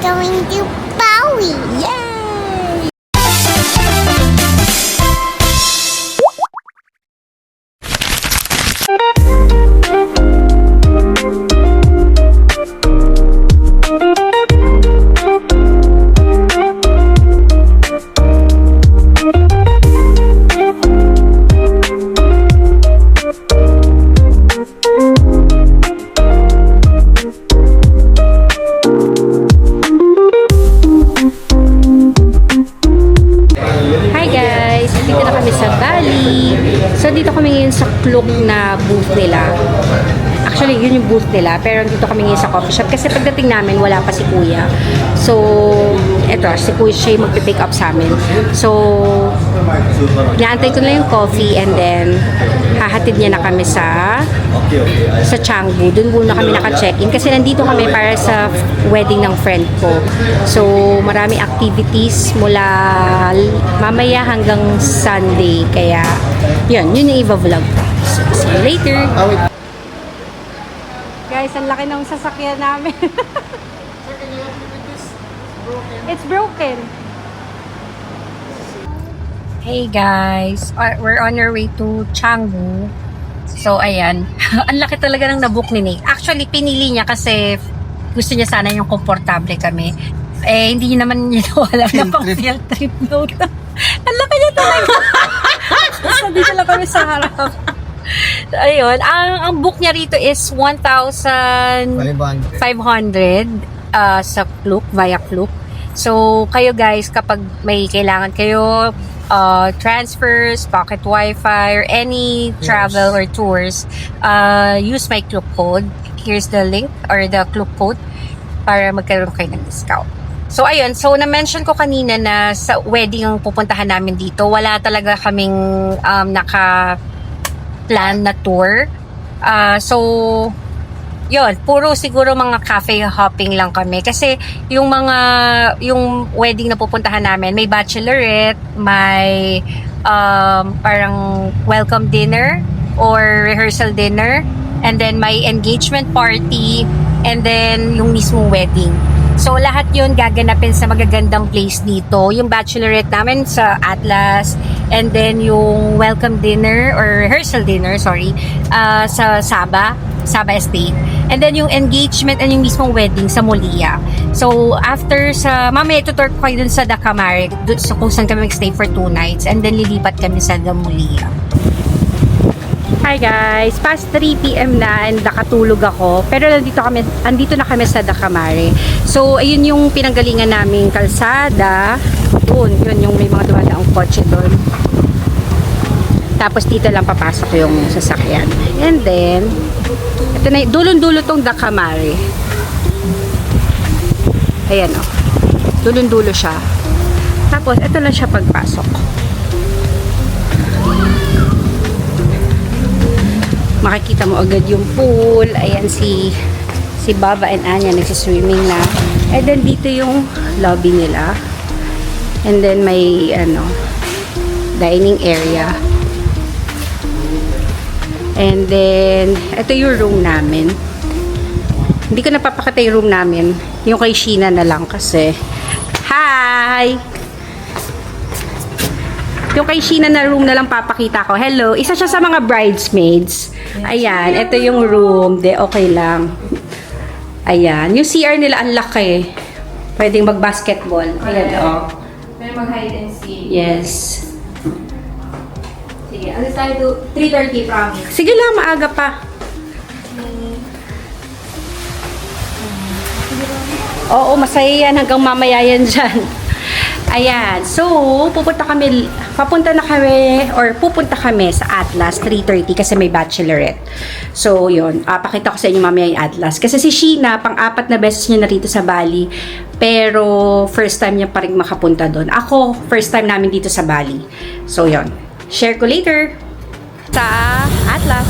going to Bowie. Yay! So, dito kami ngayon sa Klook na booth nila. Actually, yun yung booth nila. Pero dito kami ngayon sa coffee shop. Kasi pagdating namin, wala pa si Kuya. So, eto, si Kuya siya yung magpipick up sa amin. So, naantay ko na yung coffee and then hahatid niya na kami sa Canggu. Doon muna kami naka-check-in. Kasi nandito kami para sa wedding ng friend ko. So, marami activities mula mamaya hanggang Sunday. Kaya, yun yung i-vlog. So, see you later. Guys, ang laki ng sasakyan namin. It's broken. Hey guys, we're on our way to Canggu. So, ayan. Ang laki talaga ng nabook ni Nate. Actually, pinili niya kasi gusto niya sana yung komportable kami. Eh, hindi niya naman niya wala na pang field trip note. Ang laki niya talaga. So, dito lang kami sa harap. Ayun, ang book niya rito is 1,500 sa Klook, via Klook. So, kayo guys, kapag may kailangan kayo, transfers, pocket wifi, or any travel or tours, use my Klook code. Here's the link or the Klook code para magkaroon kayo ng discount. So, ayun. So, na-mention ko kanina na sa wedding ang pupuntahan namin dito, wala talaga kaming naka-plan na tour. So, yun. Puro siguro mga cafe hopping lang kami. Kasi, yung wedding na pupuntahan namin, may bachelorette, may parang welcome dinner or rehearsal dinner, and then may engagement party, and then yung mismong wedding. So, lahat yun gaganapin sa magagandang place dito. Yung bachelorette namin sa Atlas, and then yung welcome dinner, or rehearsal dinner, sorry, sa Saba Estate. And then yung engagement and yung mismong wedding sa Mulia. So, after mamaya tutur ko kayo dun sa Dacamare, so kung saan kami mag-stay for 2 nights, and then lilipat kami sa Mulia. Hi guys, past 3 PM na and nakatulog ako. Pero andito na kami sa Dacamare. So, ayun yung pinanggalingan naming kalsada. Yun yung may mga dumadaang kotse doon. Tapos dito lang papasok yung sasakyan. And then, ito na, dulon-dulo tong Dacamare. Ayan o. Dulon-dulo siya. Tapos, ito lang siya pagpasok. Makikita mo agad yung pool. Ayan si Baba and Anya nagsiswimming na. And then dito yung lobby nila. And then may dining area. And then ito yung room namin. Hindi ko napapakita yung room namin. Yung kay Sheena na lang kasi. Hi! Yung kay Sheena na room na lang papakita ko. Hello. Isa siya sa mga bridesmaids. Ayan. Ito yung room. Okay lang. Ayan. Yung CR nila ang laki. Pwedeng mag-basketball. Ayan o. Pwede mag-hide and seek. Yes. Sige. Alis tayo to 3:30 promise. Sige lang. Maaga pa. Oo. Masaya yan. Hanggang mamaya yan dyan. Ayan. So, pupunta kami sa Atlas 3:30 kasi may bachelorette. So, yun. Pakita ko sa inyo mamaya yung Atlas. Kasi si Sheena, pang-4 na beses niya narito sa Bali. Pero, first time niya pa rin makapunta doon. Ako, first time namin dito sa Bali. So, yun. Share ko later sa Atlas.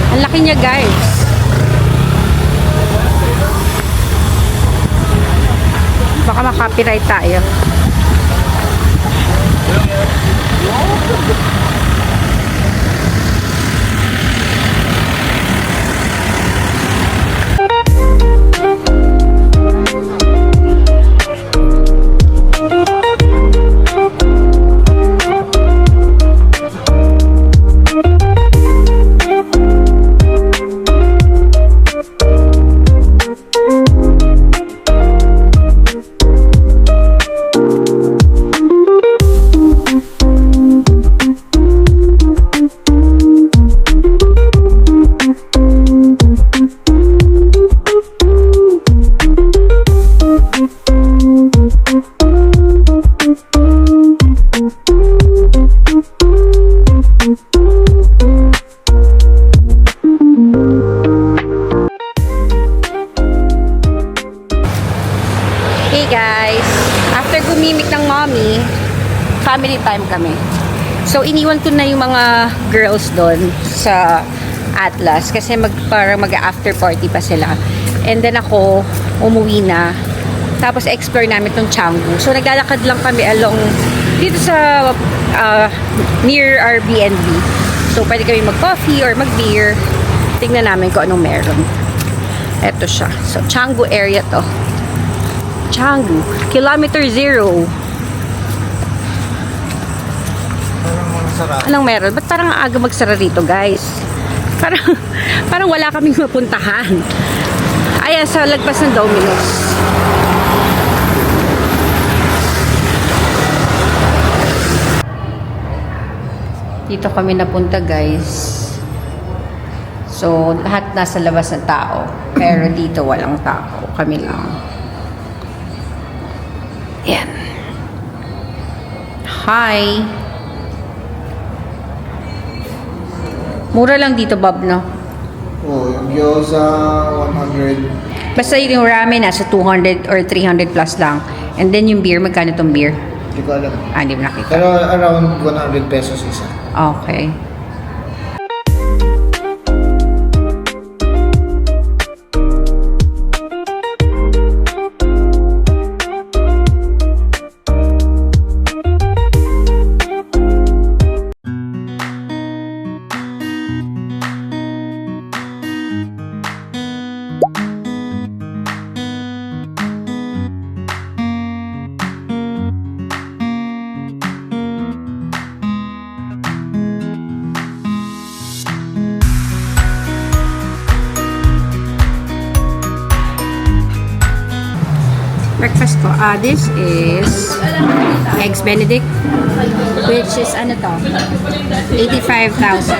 Ang laki niya guys. Baka makapiright tayo. Family time kami. So, iniwan ko na yung mga girls doon sa Atlas kasi parang mag-after party pa sila. And then ako, umuwi na. Tapos, explore namin tong Canggu. So, naglalakad lang kami along dito sa near our B&B. So, pwede kami mag-coffee or mag-beer. Tingnan namin kung anong meron. Eto siya. So, Canggu area to. Canggu. Kilometer 0. Anong meron? Ba't parang aga magsara rito, guys? Parang wala kaming mapuntahan. Ayan, sa lagpas ng Domino's. Dito kami napunta, guys. So, lahat nasa labas ng tao. Pero dito walang tao. Kami lang. Yan. Hi! Mura lang dito, Bob, no? Oh, yung gyoza, 100. Basta yung ramen, nasa 200 or 300 plus lang. And then yung beer, magkano tong beer? Hindi ko alam. Hindi mo nakita. Pero around 100 pesos isa. Okay. Breakfast ko. This is Eggs Benedict, which is ano to? 85,000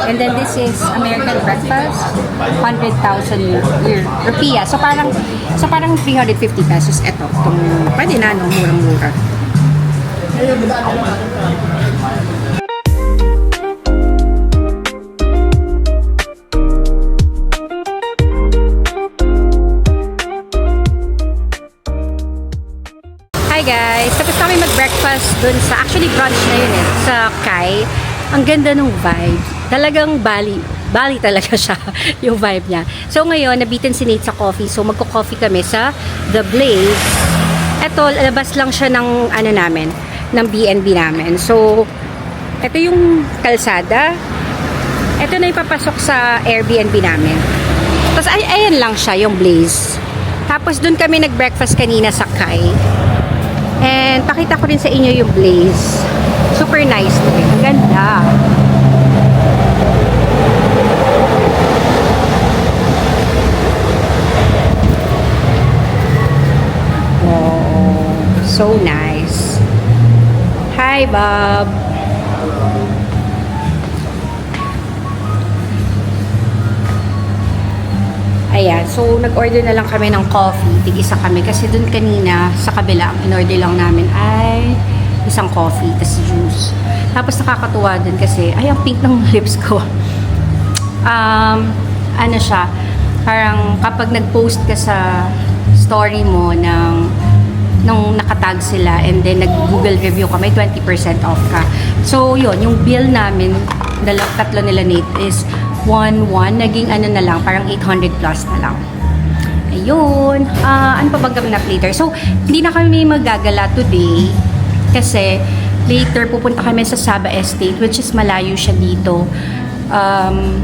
and then this is American breakfast, 100,000 rupiah. So parang 350 pesos ito. Pwede na, no? Murang-mura. Hi guys! Tapos kami mag-breakfast dun sa, actually brunch na yun sa Kai. Ang ganda ng vibe. Talagang Bali talaga siya, yung vibe niya. So ngayon, nabitin si Nate sa coffee. So magko-coffee kami sa The Blaze. Eto, labas lang siya ng ano namin, ng B&B namin. So, eto yung kalsada. Eto na yung papasok sa Airbnb namin. Tapos ayan lang siya, yung Blaze. Tapos dun kami nag-breakfast kanina sa Kai. And pakita ko rin sa inyo yung Blaze. Super nice to rin. Ang ganda. Oh, so nice. Hi, Bob. Ayan, so nag-order na lang kami ng coffee. Tig-isa kami kasi dun kanina sa kabila, ang in-order lang namin ay isang coffee, tas juice. Tapos nakakatuwa din kasi, ay ang pink ng lips ko. Ano siya, parang kapag nag-post ka sa story mo nung nakatag sila and then nag-Google review ka, may 20% off ka. So yun, yung bill namin, tatlo nila Nate is 1,1, naging ano na lang, parang 800 plus na lang. Ayun. Ano pa bang ganap later? So, hindi na kami magagala today kasi later pupunta kami sa Saba Estate, which is malayo siya dito.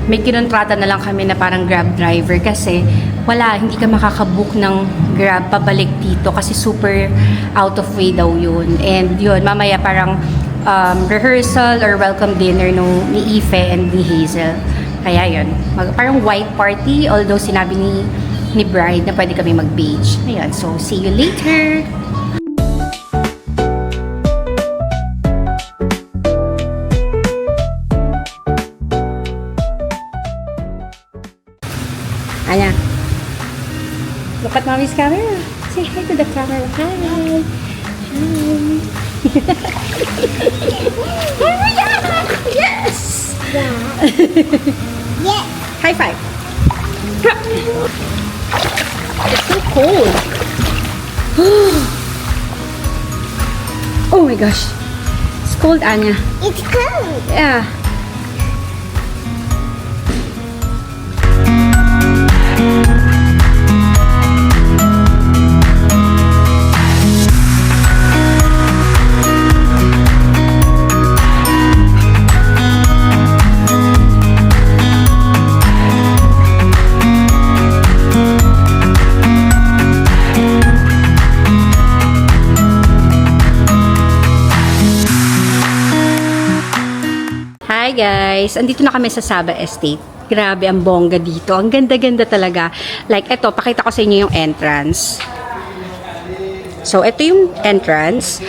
May kinontrata na lang kami na parang Grab driver kasi hindi ka makakabook ng Grab pabalik dito kasi super out of way daw yun. And yun, mamaya parang rehearsal or welcome dinner ni Ife and ni Hazel. Kaya yun, parang white party, although sinabi ni Bride na pwede kami mag-beach. Ayun, so see you later! Anya, look at Mommy's camera. Say hi to the camera. Hi! Hi! Yes! Yeah. High five. It's so cold. Oh my gosh. cold, Anya. It's cold. Yeah. Hi guys! Andito na kami sa Saba Estate. Grabe ang bongga dito. Ang ganda-ganda talaga. Like, eto, pakita ko sa inyo yung entrance. So, ito yung entrance.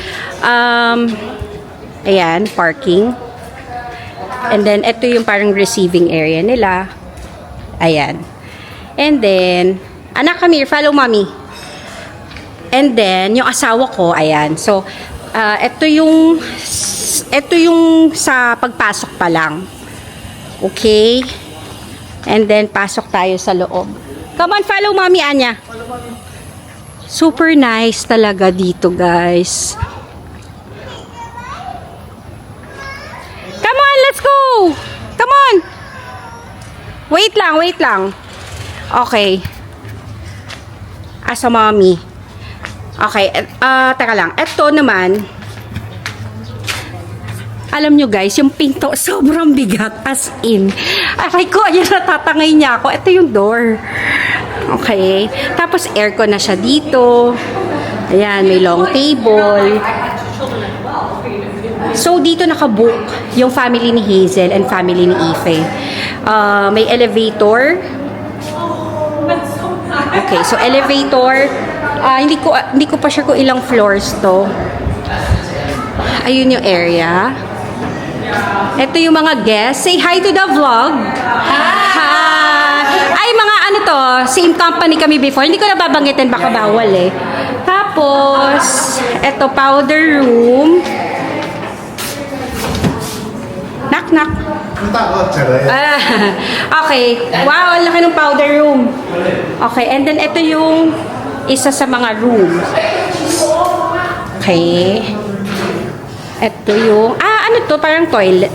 Ayan, parking. And then, ito yung parang receiving area nila. Ayan. And then, anak, come here, follow mommy. And then, yung asawa ko, ayan. So, ito yung sa pagpasok pa lang. Okay? And then, pasok tayo sa loob. Come on, follow mommy, Anya. Super nice talaga dito, guys. Come on, let's go! Come on! Wait lang. Okay. Asa mommy. Okay, teka lang. Ito naman, alam nyo guys, yung pinto sobrang bigat, as in. Aray ko, ayan, natatangay niya ako. Ito yung door. Okay. Tapos aircon na siya dito. Ayan, may long table. So, dito nakabook yung family ni Hazel and family ni Ife. May elevator. Okay, so elevator. Hindi ko pa sure kung ilang floors to. Ayun yung area. Ito yung mga guests. Say hi to the vlog. Hi! Ay, mga ano to, same company kami before. Hindi ko na babanggitin, baka bawal eh. Tapos, ito, powder room. Knock. Okay. Wow, ang laki ng powder room. Okay, and then ito yung isa sa mga room. Okay. Ito yung, ano to? Parang toilet.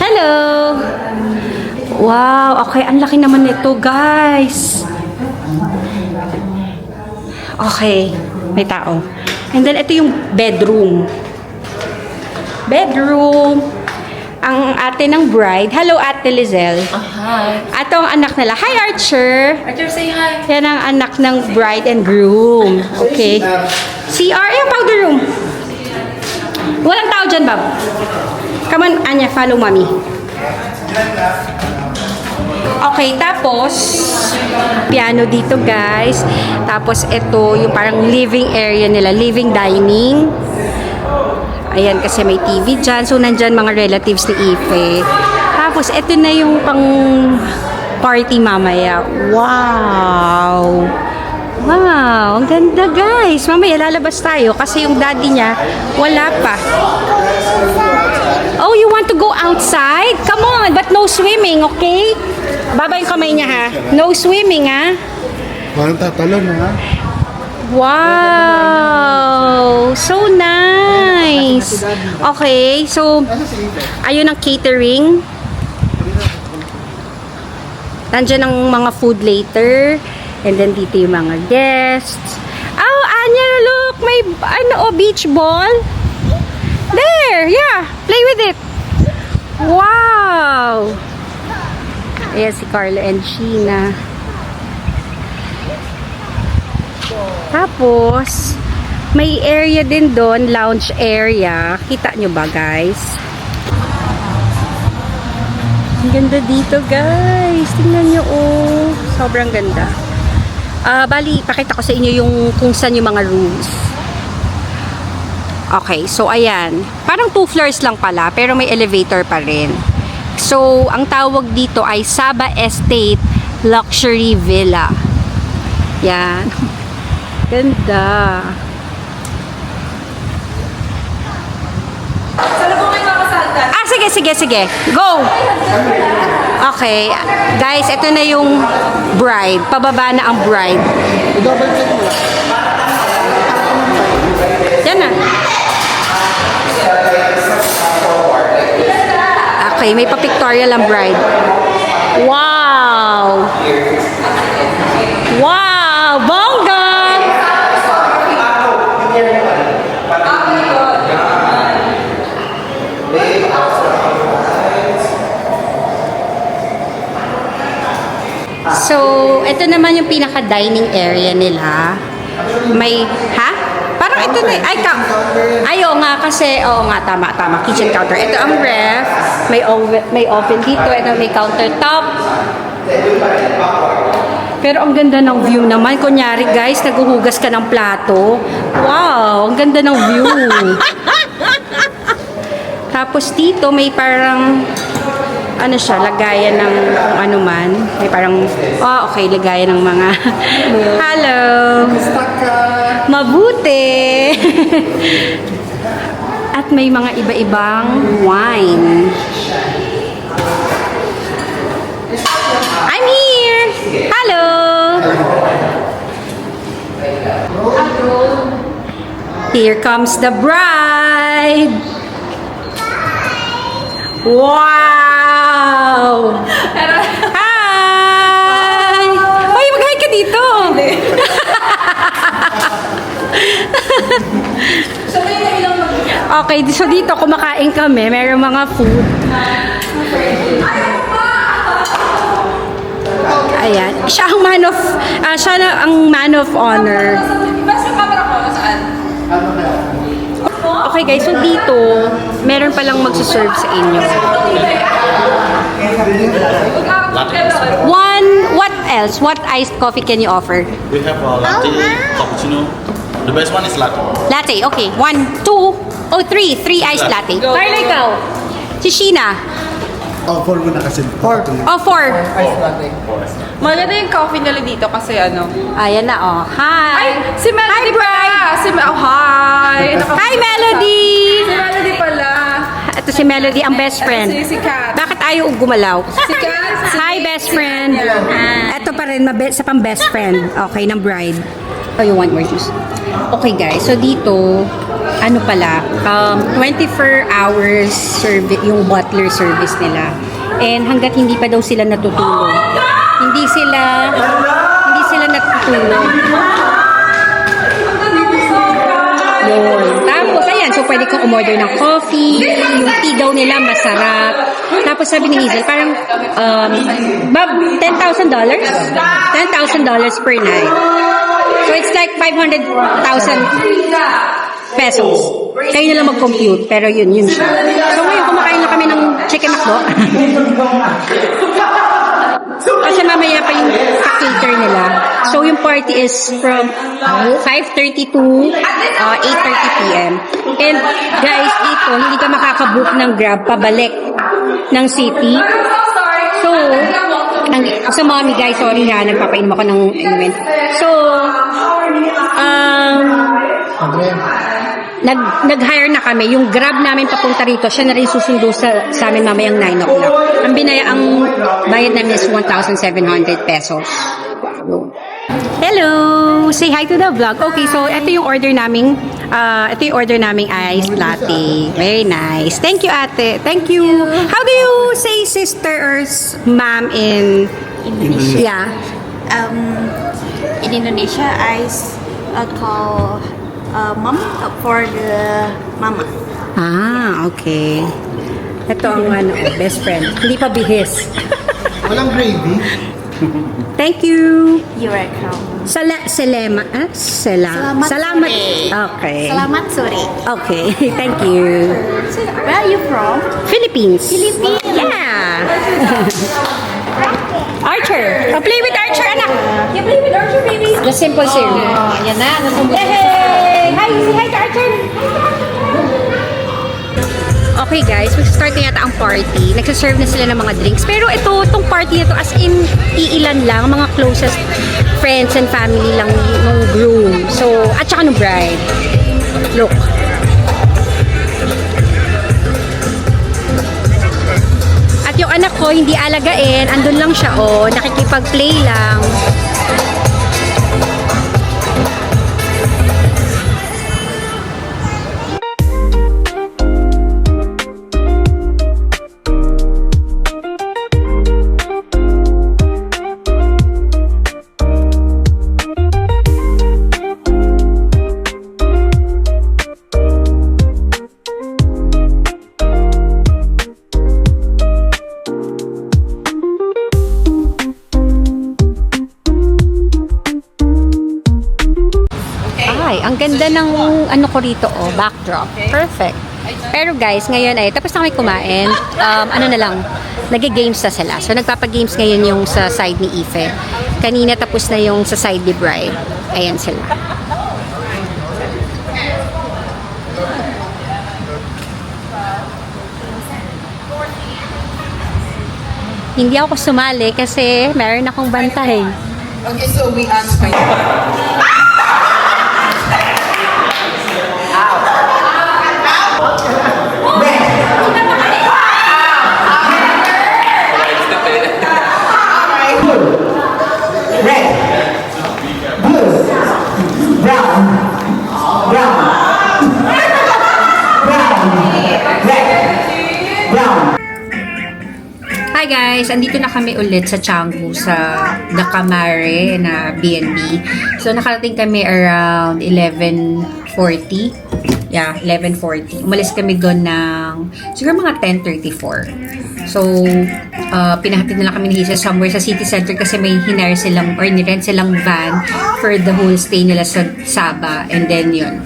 Hello! Wow, okay. Ang laki naman nito, guys. Okay. May tao. And then, ito yung bedroom. Ang ate ng bride. Hello, Ate Lizelle. Hi. Ato ang anak nila. Hi, Archer. Arthur, say hi. Yan ang anak ng bride and groom. Okay. CR, yung powder room. Walang tao dyan, Bob. Come on, Anya, follow mommy. Okay, tapos, piano dito, guys. Tapos, ito, yung parang living area nila. Living dining. Ayan, kasi may TV dyan. So, nandyan mga relatives ni Ife. Tapos, ito na yung pang party mamaya. Wow! Wow! Ang ganda, guys. Mamaya, lalabas tayo kasi yung daddy niya, wala pa. Oh, you want to go outside? Come on, but no swimming, okay? Baba yung kamay niya, ha? No swimming, ha? Parang tatalon, ha? Wow! So nice! Okay, so ayun ang catering. Nandiyan ang mga food later. And then dito yung mga guests. Oh, Anya, look! May beach ball. There! Yeah! Play with it! Wow! Ayan si Carlo and Sheena. Tapos, may area din doon, lounge area. Kita nyo ba, guys? Ang ganda dito, guys. Tingnan nyo, oh. Sobrang ganda. Bali, pakita ko sa inyo yung kung saan yung mga rooms. Okay, so ayan. Parang 2 floors lang pala, pero may elevator pa rin. So, ang tawag dito ay Saba Estate Luxury Villa. Yan. Ganda. Sige. Go! Okay. Guys, ito na yung bride. Pababa na ang bride. I-double check mo. Yan na. Okay, may pa-pictorial ang bride. Wow! Wow! Bongga! So, ito naman yung pinaka-dining area nila. May, ha? Parang ito na, ay, oo nga, kasi, oo nga, tama, kitchen counter. Ito ang ref, may oven dito, ito may countertop. Pero ang ganda ng view naman. Kunyari, guys, naguhugas ka ng plato. Wow, ang ganda ng view. Tapos dito, may parang, ano siya, lagayan ng kung ano man. May parang, okay, lagayan ng mga, hello. Mabuti. At may mga iba-ibang wine. I'm here. Hello. Here comes the bride. Wow! Hi! Uy, mag-hi ka dito! Okay, so dito kumakain kami. Mayroong mga food. Ayan. Siya ang man of honor. Okay guys, so dito, meron palang magsuserve sa inyo. What else? What iced coffee can you offer? We have latte, cappuccino. The best one is latte. Latte, okay. 1, 2, 3 iced latte. Carla, ikaw. Si Sheena. Oh, 4 muna kasi. 4. Oh, 4. Maganda yung coffee nila dito kasi ano. Ayan na, oh. Hi. Si Melody pala! Hi! Hi, Melody! Si Melody pala. Ito si Melody, ang best friend. Si Kat. Bakit ayaw gumalaw? Si Kat. Hi, best friend. Ito pa rin, sa pang best friend. Okay, ng bride. Oh, you want more juice? Okay, guys. So, dito, ano pala, 24 hours service, yung butler service nila. And hanggat hindi pa daw sila natutulog. Hindi sila natutulog. Yun. Tapos, ayan. So, pwede kang umorder ng coffee. Yung tea daw nila, masarap. Tapos, sabi ni Hazel, parang, $10,000? $10,000 per night. So, it's like 500,000 pesos. Kayo na lang mag-compute, pero yun siya. So, ngayon, kumakain na kami ng chicken McDo. Kasi mamaya pa yung cater nila. So, yung party is from 5:30 to 8:30 p.m. And, guys, dito, hindi ka makakabook ng Grab pabalik ng city. So, sa mommy, guys, sorry ha, nagpapainom ako ng inumin. So, nag-hire na kami. Yung Grab namin papunta rito, siya na rin susundo sa amin mamayang 9 o'clock. Ang bayad namin is 1,700 pesos. Hello! Say hi to the vlog. Okay, so ito yung order naming iced latte. Very nice. Thank you, ate. Thank you. How do you say sister or ma'am in Indonesia? Yeah. In Indonesia, I call mom for the mama. Ah, okay. Ito ang best friend. Hindi pa bihis. Walang gravy. Thank you. You're welcome. Salamat. Salamat. Okay. Selamat sore. Okay. Thank you. Where are you from? Philippines. Philippines. Yeah. Archer. Play with Archer, anak. You play with Archer, baby. The simple sir. Yan na. Hey! Hi! Say hi to Archer! Okay guys, mag-start na yata ang party. Nagsaserve na sila ng mga drinks. Pero itong party na to, as in, iilan lang, mga closest friends and family lang ng groom. So, at saka ng bride. Look. At yung anak ko, hindi alagain. Andun lang siya, nakikipag-play lang. Ang ganda ng ano ko rito, oh, backdrop. Perfect. Pero guys, ngayon ay tapos na kami kumain. Ano na lang, nag-games na sila. So nagpapag-games ngayon yung sa side ni Ife. Kanina tapos na yung sa side ni Bride. Ayan sila. Hindi ako sumali kasi meron akong bantay. Okay, so we ask my... Hi guys! Andito na kami ulit sa Canggu sa The Camare na B&B. So nakarating kami around 11:40. Yeah, 11:40. Umalis kami doon ng siguro mga 10:34. So, pinahatid na lang kami ni Hazel somewhere sa city center kasi may hinire silang or nirent silang van for the whole stay nila sa Saba. And then yun.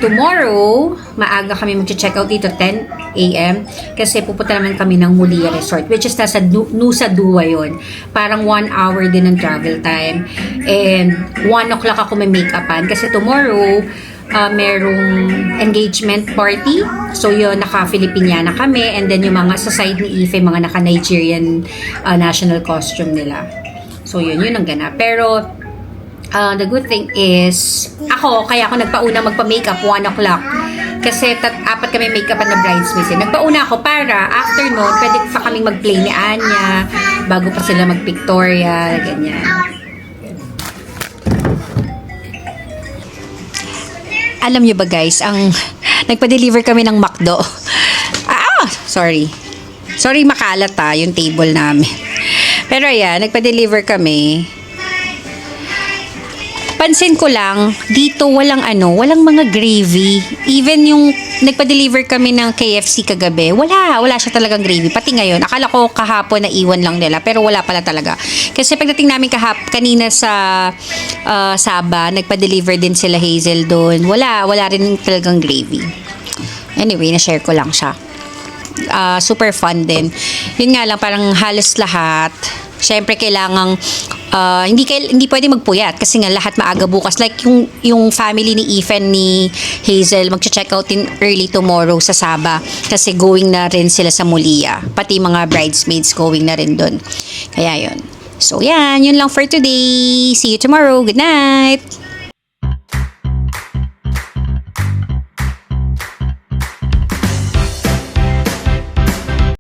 Tomorrow, maaga kami mag-check out dito 10 a.m. kasi pupunta naman kami ng Mulia Resort which is nasa Nusa Dua yun. Parang 1 hour din ng travel time. And 1 o'clock ako may make-upan kasi tomorrow, merong engagement party. So yun, naka-Filipiniana kami and then yung mga sa side ni Ife, mga naka-Nigerian national costume nila. So yun ang ganap. Pero the good thing is, kaya ako nagpauna magpa-makeup 1 o'clock. Kasi 4 kami make-upan na bridesmaids. Nagpauna ako para after noon, pwede pa kaming mag-play ni Anya bago pa sila mag-pictorial, ganyan. Alam nyo ba guys, nagpa-deliver kami ng McDo. Sorry. Sorry makalat yung table namin. Pero ayan, nagpa-deliver kami. Pansin ko lang, dito walang mga gravy. Even yung nagpa-deliver kami ng KFC kagabi, wala siya talagang gravy. Pati ngayon, akala ko kahapon na iwan lang nila, pero wala pala talaga. Kasi pagdating namin kanina sa Saba, nagpa-deliver din sila Hazel doon. Wala rin talagang gravy. Anyway, na-share ko lang siya. Super fun din. Yun nga lang, parang halos lahat. Siyempre, kailangang hindi pwede magpuyat kasi nga lahat maaga bukas. Like yung family ni Ethan ni Hazel magche-check out in early tomorrow sa Saba kasi going na rin sila sa Mulia. Pati mga bridesmaids going na rin doon. Kaya yun. So yan, yun lang for today. See you tomorrow. Good night!